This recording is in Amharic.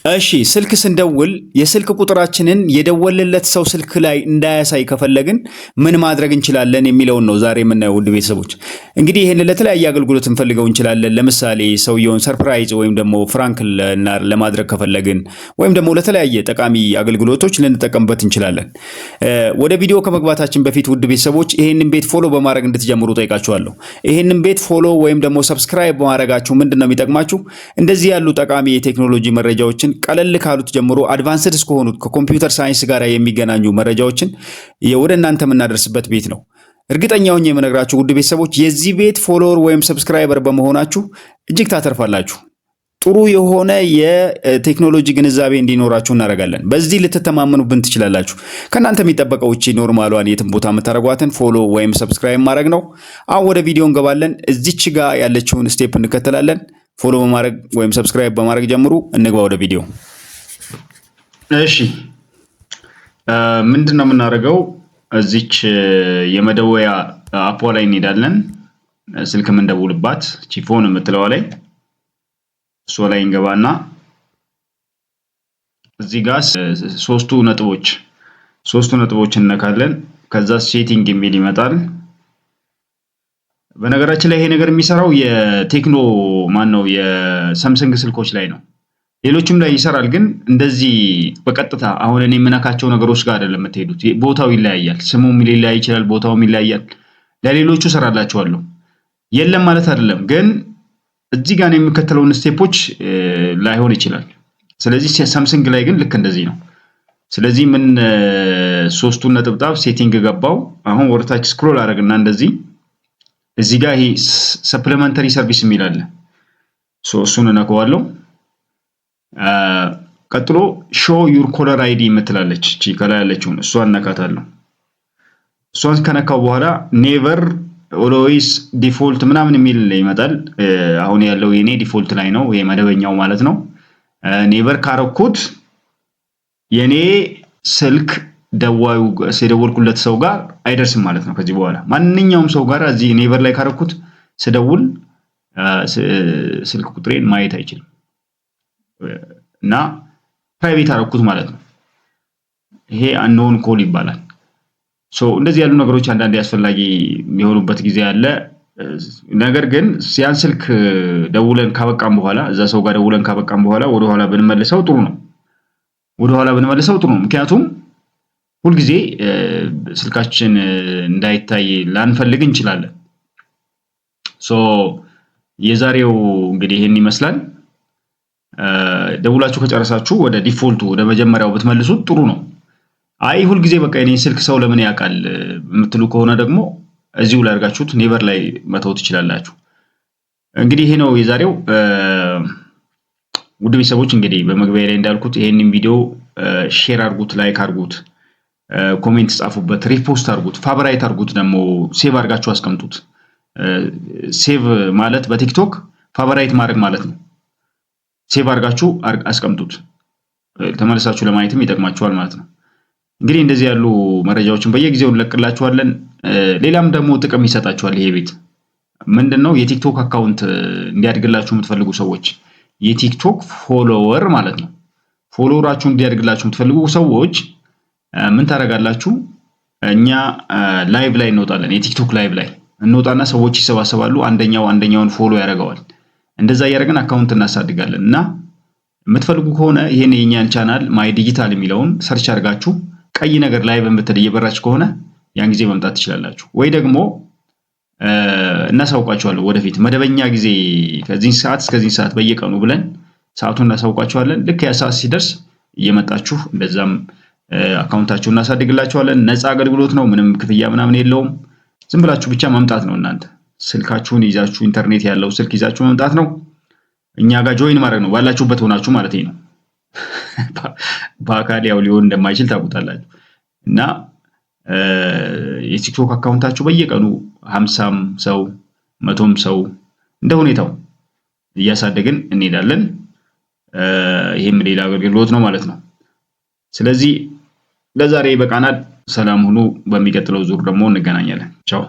እሺ ስልክ ስንደውል የስልክ ቁጥራችንን የደወልለት ሰው ስልክ ላይ እንዳያሳይ ከፈለግን ምን ማድረግ እንችላለን የሚለውን ነው ዛሬ የምናየው ውድ ቤተሰቦች። እንግዲህ ይህን ለተለያየ አገልግሎት እንፈልገው እንችላለን። ለምሳሌ ሰውየውን ሰርፕራይዝ ወይም ደግሞ ፍራንክ ለማድረግ ከፈለግን ወይም ደግሞ ለተለያየ ጠቃሚ አገልግሎቶች ልንጠቀምበት እንችላለን። ወደ ቪዲዮ ከመግባታችን በፊት ውድ ቤተሰቦች ይህንን ቤት ፎሎ በማድረግ እንድትጀምሩ ጠይቃችኋለሁ። ይህንን ቤት ፎሎ ወይም ደግሞ ሰብስክራይብ በማድረጋችሁ ምንድን ነው የሚጠቅማችሁ? እንደዚህ ያሉ ጠቃሚ የቴክኖሎጂ መረጃዎችን ቀለል ካሉት ጀምሮ አድቫንስድ እስከሆኑት ከኮምፒውተር ሳይንስ ጋር የሚገናኙ መረጃዎችን ወደ እናንተ የምናደርስበት ቤት ነው። እርግጠኛ ሆኜ የምነግራችሁ ውድ ቤተሰቦች የዚህ ቤት ፎሎወር ወይም ሰብስክራይበር በመሆናችሁ እጅግ ታተርፋላችሁ። ጥሩ የሆነ የቴክኖሎጂ ግንዛቤ እንዲኖራችሁ እናደርጋለን። በዚህ ልትተማመኑብን ትችላላችሁ። ከእናንተ የሚጠበቀው እቺ ኖርማሏን የትም ቦታ የምታደርጓትን ፎሎ ወይም ሰብስክራይብ ማድረግ ነው። አሁን ወደ ቪዲዮ እንገባለን። እዚች ጋር ያለችውን ስቴፕ እንከተላለን። ፎሎ በማድረግ ወይም ሰብስክራይብ በማድረግ ጀምሩ። እንግባ ወደ ቪዲዮ። እሺ ምንድነው የምናደርገው? እዚች የመደወያ አፖ ላይ እንሄዳለን። ስልክ የምንደውልባት ቺፎን የምትለዋ ላይ እሷ ላይ እንገባና እዚህ ጋር ሶስቱ ነጥቦች እነካለን። ከዛ ሴቲንግ የሚል ይመጣል። በነገራችን ላይ ይሄ ነገር የሚሰራው የቴክኖ ማነው የሳምሰንግ ስልኮች ላይ ነው። ሌሎችም ላይ ይሰራል፣ ግን እንደዚህ በቀጥታ አሁን እኔ የምነካቸው ነገሮች ጋር አይደለም የምትሄዱት። ቦታው ይለያያል፣ ስሙም ሊለያይ ይችላል፣ ቦታውም ይለያያል። ለሌሎቹ ሰራላችኋለሁ የለም ማለት አይደለም፣ ግን እዚህ ጋር ነው የሚከተለውን ስቴፖች ላይሆን ይችላል። ስለዚህ ሳምሰንግ ላይ ግን ልክ እንደዚህ ነው። ስለዚህ ምን ሶስቱን ነጥብጣብ ሴቲንግ ገባው። አሁን ወደታች ስክሮል አደረግና እንደዚህ እዚህ ጋር ይሄ ሰፕሊመንተሪ ሰርቪስ የሚል አለ። እሱን እነካዋለሁ። ቀጥሎ ሾው ዩር ኮለር አይዲ የምትላለች እቺ ከላይ ያለችውን እሷን እነካታለሁ። እሷን ከነካው በኋላ ኔቨር ኦልዌይስ ዲፎልት ምናምን የሚል ይመጣል። አሁን ያለው የኔ ዲፎልት ላይ ነው፣ ይሄ መደበኛው ማለት ነው። ኔቨር ካረኩት የኔ ስልክ ደዋዩ የደወልኩለት ሰው ጋር አይደርስም ማለት ነው። ከዚህ በኋላ ማንኛውም ሰው ጋር እዚህ ኔቨር ላይ ካረኩት ስደውል ስልክ ቁጥሬን ማየት አይችልም እና ፕራይቬት አረኩት ማለት ነው። ይሄ አንኖን ኮል ይባላል። እንደዚህ ያሉ ነገሮች አንዳንዴ አስፈላጊ የሚሆኑበት ጊዜ አለ። ነገር ግን ያን ስልክ ደውለን ካበቃም በኋላ እዛ ሰው ጋር ደውለን ካበቃም በኋላ ወደኋላ ብንመልሰው ጥሩ ነው። ምክንያቱም ሁልጊዜ ስልካችን እንዳይታይ ላንፈልግ እንችላለን። የዛሬው እንግዲህ ይሄን ይመስላል። ደውላችሁ ከጨረሳችሁ ወደ ዲፎልቱ ወደ መጀመሪያው ብትመልሱት ጥሩ ነው። አይ ሁልጊዜ በቃ የኔ ስልክ ሰው ለምን ያውቃል የምትሉ ከሆነ ደግሞ እዚሁ ላይ አድርጋችሁት ኔቨር ላይ መተው ትችላላችሁ። እንግዲህ ይሄ ነው የዛሬው። ውድ ቤተሰቦች እንግዲህ በመግቢያ ላይ እንዳልኩት ይሄንን ቪዲዮ ሼር አድርጉት፣ ላይክ አድርጉት፣ ኮሜንት ጻፉበት፣ ሪፖስት አድርጉት፣ ፋቨራይት አድርጉት፣ ደግሞ ሴቭ አድርጋችሁ አስቀምጡት። ሴቭ ማለት በቲክቶክ ፋቨራይት ማድረግ ማለት ነው። ሴቭ አድርጋችሁ አስቀምጡት፣ ተመልሳችሁ ለማየትም ይጠቅማችኋል ማለት ነው። እንግዲህ እንደዚህ ያሉ መረጃዎችን በየጊዜው እንለቅላችኋለን። ሌላም ደግሞ ጥቅም ይሰጣችኋል። ይሄ ቤት ምንድነው? የቲክቶክ አካውንት እንዲያድግላችሁ የምትፈልጉ ሰዎች የቲክቶክ ፎሎወር ማለት ነው። ፎሎወራችሁ እንዲያድግላችሁ የምትፈልጉ ሰዎች ምን ታደርጋላችሁ? እኛ ላይቭ ላይ እንወጣለን። የቲክቶክ ላይቭ ላይ እንወጣና ሰዎች ይሰባሰባሉ። አንደኛውን ፎሎ ያደርገዋል። እንደዛ እያደረግን አካውንት እናሳድጋለን። እና የምትፈልጉ ከሆነ ይሄን የኛን ቻናል ማይ ዲጂታል የሚለውን ሰርች አድርጋችሁ ቀይ ነገር ላይቭ የምትል እየበራች ከሆነ ያን ጊዜ መምጣት ትችላላችሁ። ወይ ደግሞ እናሳውቃችኋለን ወደፊት መደበኛ ጊዜ ከዚህ ሰዓት እስከዚህ ሰዓት በየቀኑ ብለን ሰዓቱን እናሳውቃችኋለን። ልክ ያ ሰዓት ሲደርስ እየመጣችሁ እንደዛም አካውንታችሁን እናሳድግላችኋለን። ነፃ አገልግሎት ነው። ምንም ክፍያ ምናምን የለውም። ዝም ብላችሁ ብቻ መምጣት ነው። እናንተ ስልካችሁን ይዛችሁ ኢንተርኔት ያለው ስልክ ይዛችሁ መምጣት ነው። እኛ ጋር ጆይን ማድረግ ነው። ባላችሁበት ሆናችሁ ማለት ነው። በአካል ያው ሊሆን እንደማይችል ታውቁታላችሁ። እና የቲክቶክ አካውንታችሁ በየቀኑ 50ም ሰው 100ም ሰው እንደ ሁኔታው እያሳደግን እንሄዳለን። ይሄም ሌላ አገልግሎት ነው ማለት ነው። ስለዚህ ለዛሬ በቃናል። ሰላም ሁኑ። በሚቀጥለው ዙር ደግሞ እንገናኛለን። ቻው።